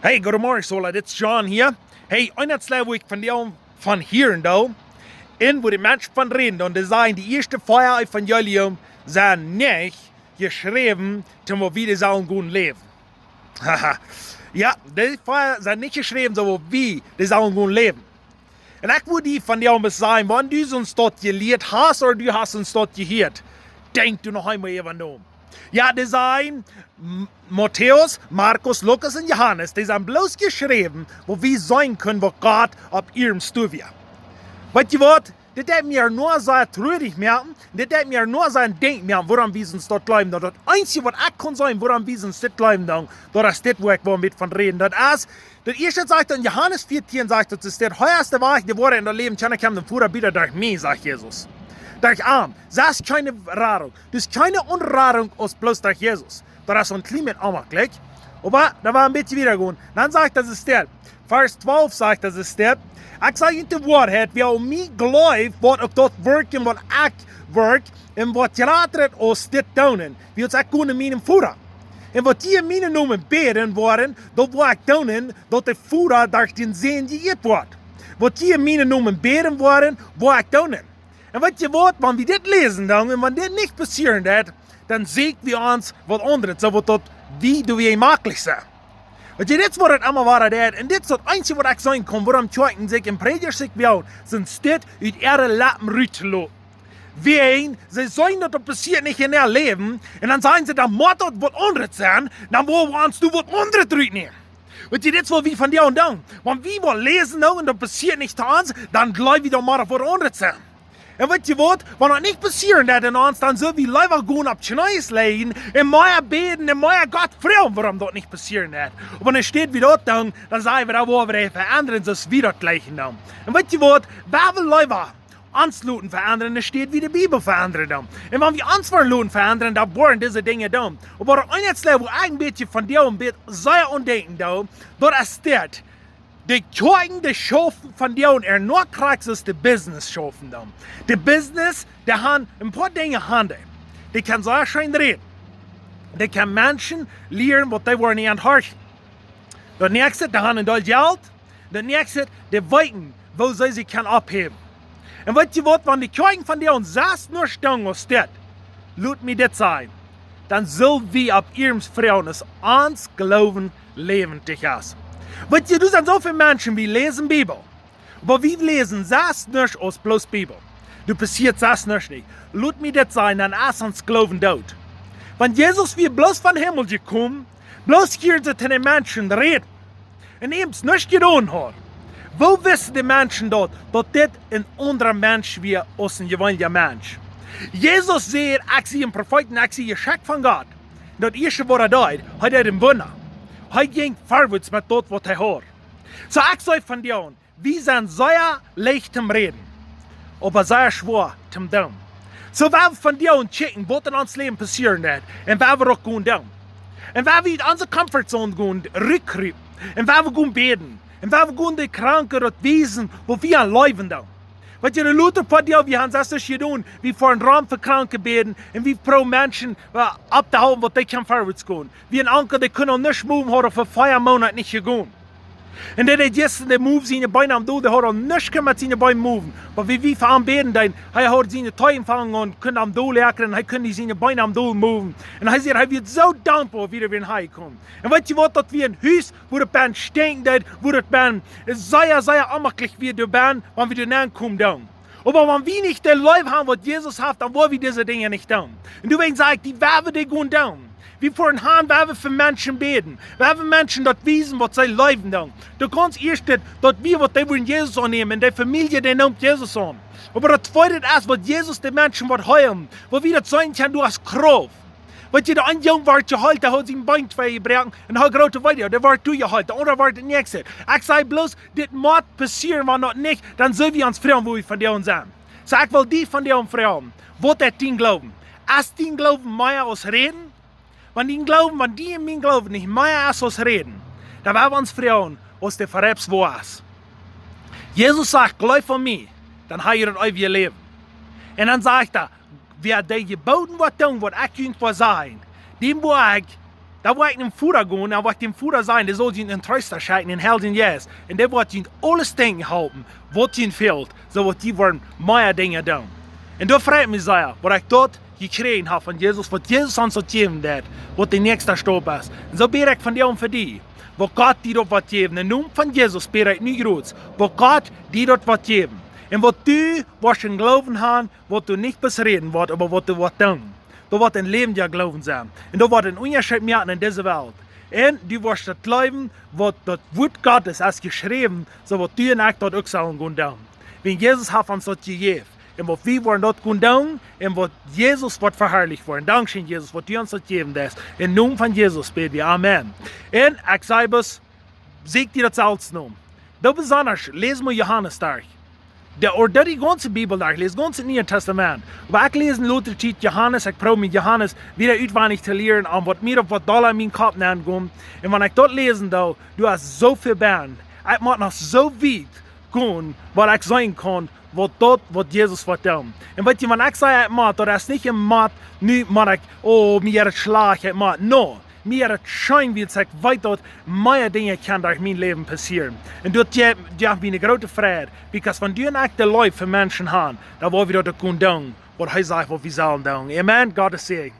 Hey, goedemorgen Sola, dit is John hier. Hey, eindelijk ik van hier en daar. En wo die Menschen van reden, dan zijn die eerste Feuer-Evangelium zijn niet geschreven, zum wie die sollen gut leben. Haha. Ja, die Feuer zijn niet geschreven, so wie die sollen gut leben. En ik wil die van jou sagen, wann du uns dort geleerd hast, oder du hast uns dort gehört, denk du noch einmal even um. Ja, die zijn Matthäus, Markus, Lukas und Johannes, die sind bloß geschrieben, wo wir sein können, wo Gott auf ihrem Stuhl wird. Weißt du was? Das hat mir nur so traurig merken, das hat mir nur so ein Denken merken, woran wir uns dort bleiben. Das Einzige, was ich kann sagen, woran wir uns dort bleiben, das ist das, wo ich mit von reden. Das erste sagt in Johannes 14, sagt, das ist der höchste Weg, die Worte in der Leben, kann den Führer wieder durch mich, sagt Jesus. Durch Arm. Das ist keine Radung. Das ist keine Unradung aus bloß durch Jesus. Das ist ein Klima anmacht. Aber da war ein bisschen wieder gut. Dann sagt das ist der. Vers 12 sagt das ist der. Ich sage in der Wahrheit, wer um mich glaubt, was ich dort wirke und was ich wirke, und was geraten aus dit tun, wie uns ich gut in meinem Führer. Und was die in meinen Namen beten waren, dort wo ich tun, dort der Führer durch den Sehen geirrt wird. Was die in meinen Namen beten waren, wo ich tun. Und weißt du was, wenn wir das lesen, und wenn das nicht passieren wird, dann sehen wir uns was anderes, so was wie du wie möglich sein. Weißt du, das wird immer wahr, und das ist das Einzige, was ich sagen kann, worum Kirchen sich im Prediger sich werden, sind das aus ihre Lappen rütteln. Wen, sie sagen, dass das passiert nicht in ihr Leben, und dann sagen sie, dann muss das was anderes sein, dann willst du was anderes rütteln. Weißt du, das, was wir von dir und dann, wenn wir lesen und das passiert nicht zu uns, dann glauben wir doch mal auf was anderes sein. Und weißt du was, wenn das nicht passieren wird in uns, dann sollen wir lieber gehen auf die Knie legen, in mehr beten, in mehr Gott fragen, warum das nicht passieren wird. Und wenn es steht wie dort, dann sagen wir, da wollen wir verändern, so ist wieder gleich. Und weißt du was, wer will lieber uns Leuten verändern, dann steht wie die Bibel verändern. Und wenn wir uns von Leuten verändern, dann wollen diese Dinge da. Aber einmal, wo ich ein bisschen von dir und sehr undenken da, dort ist das. Die Kirchen, die schaffen von dir und nur kriegst ist die Business schaffen dann. Die Business, die haben ein paar Dinge handeln. Die kann sehr schön reden. Die kann Menschen lernen, was die wollen nicht anhorchen. Das nächste, die haben ein Geld. Das nächste, die weiten, wo sie sich kann abheben. Und weißt du was, wenn die Kirchen von dir und saß nur stehen aus das, lut mir das sein, dann soll wir ab ihrem Frauen es ans Glauben lebendig ist. Weißt du, sind so viele Menschen, die lesen Bibel. Aber wir lesen das nicht aus bloß Bibel. Du passiert das nicht. Lut mir das sein, dann ist uns Glauben daut. Wenn Jesus wie bloß von Himmel gekommen, bloß hier zu den Menschen reden, und ihm es nicht getan hat, wo wissen die Menschen dort, dass das ein anderer Mensch wie aus ein gewöhnlicher Mensch? Jesus sagt, ich sehe einen Propheten, ich sehe ein Geschenk von Gott. Das erste, was da hat den Wunder. Er ging vorwärts mit dort, was er hat. So ich sage von dir, wir sind sehr leicht zum Reden, aber sehr schwer zum Tun. So wenn wir von dir und checken, was in unserem Leben passieren wird, und wenn wir auch gehen tun. Und wenn wir in unsere Comfortzone gehen, rückkriegen, und wenn wir gehen beten, und wenn wir gehen die Kranken und Wesen, wo wir an Leben tun. Weil die Leute von dir, wir haben das nicht getan, wir vor einen Raum für Kranke beten, und wir pro Menschen abzuhalten, was die können vorwärts gehen. Wie ein Onkel, die können nicht move, hat für 4 Monate nicht gegangen. Und die gestern, die move seine Beine am Do, die hat nicht mit seinen Beinen moven. Aber wie wir vor beten, dann, er hat seine Teile empfangen und können am Do lernen, er kann seine Beine am Do moven. Und er sagt, er wird so dankbar, wie er wieder heimkommt. Und weißt du was, dass wir ein Haus, wo der Band stinkt, wo der Band sehr ammerlich wird, der Band, wenn wir da kommen. Aber wenn wir nicht den Leib haben, was Jesus hat, dann wollen wir diese Dinge nicht tun. Und du willst sagen, die werden die gehen tun. Wir vor den Herrn werden für Menschen beten. Wir haben Menschen dort wissen, was sie leben tun. Du kannst erst dort wir, was die wollen Jesus annehmen, die Familie, die nimmt Jesus an. Aber das zweite ist, was Jesus den Menschen heilen, wo wir das sagen können, du hast Kraft. Weil der ein Junge war gehalten, der hat sein Bein gebrochen und hat gerade weiter, der war durchgehalten, der andere war der Nächste. Ich sage bloß, das muss passieren, wenn das nicht, dann sollen wir uns fragen, wo wir von dir und sind. So ich will die von dir und fragen, was ist dein Glauben? Ist dein Glauben mehr als Reden? Wenn die in meinem Glauben nicht mehr ist als Reden, dann werden wir uns fragen, was der Verrebs wo ist. Jesus sagt, glaub an mich, dann habe ich das ewige Leben. Und dann sagt er, wer die Geboten wird tun, was ich irgendwo sagen, dem wo ich Da wollte ich dem Vater gehen, da wollte ich dem Vater sagen, der soll ihn einen Tröster schenken, einen Helden yes. Und der wollte ihn alles Dinge halten, was ihm fehlt, so was die wollen mehr Dinge tun. Und da freut mich sehr, was ich dort gekriegt habe von Jesus, was Jesus uns gegeben hat, was der nächste Stopp ist. Und so bete ich von dir und für dich, wo Gott dir dort was geben. Im Namen von Jesus bete ich nicht groß, wo Gott dir dort was geben. Und was du was schon glauben haben, was du nicht bis reden wird, aber was du was tun. Da wird ein Leben dir glauben sein. Und da wird ein Unterschied machen in dieser Welt. Und du wirst das glauben, was das Wort Gottes ist geschrieben, so was du und ich dort auch sagen können. Wenn Jesus hat uns das gegeben. Und was wir wollen dort tun, und was Jesus wird verherrlicht werden. Dankeschön, Jesus, was du uns das gegeben hast. Im Namen von Jesus bete wir. Amen. Und ich sage es, sieg dir das alles noch. Da besonders, lesen wir Johannes durch. Oder die ganze Bibel durchlesen, das ganze Neue Testament. Aber ich lese in Luther Johannes, ich probiere mit Johannes wieder auswendig zu lernen, was mir auf was da in meinen Kopf ankommt. Und wenn ich dort lesen, du hast so viel Band. Ich muss noch so weit gehen, was ich sagen kann, was Jesus wird tun. Und weißt du, wenn ich sage, ich muss, das ist nicht ein Mat, nicht ich, oh, mir ist Schlag, ich muss. No. Mir ist schön, wie es weiter mehr Dinge kann durch mein Leben passieren. Und das gibt mir eine große Freude, weil wenn du und ich die Leute für Menschen haben, dann wollen wir das tun, was er sagt, was wir sollen tun. Amen, Gottes Segen.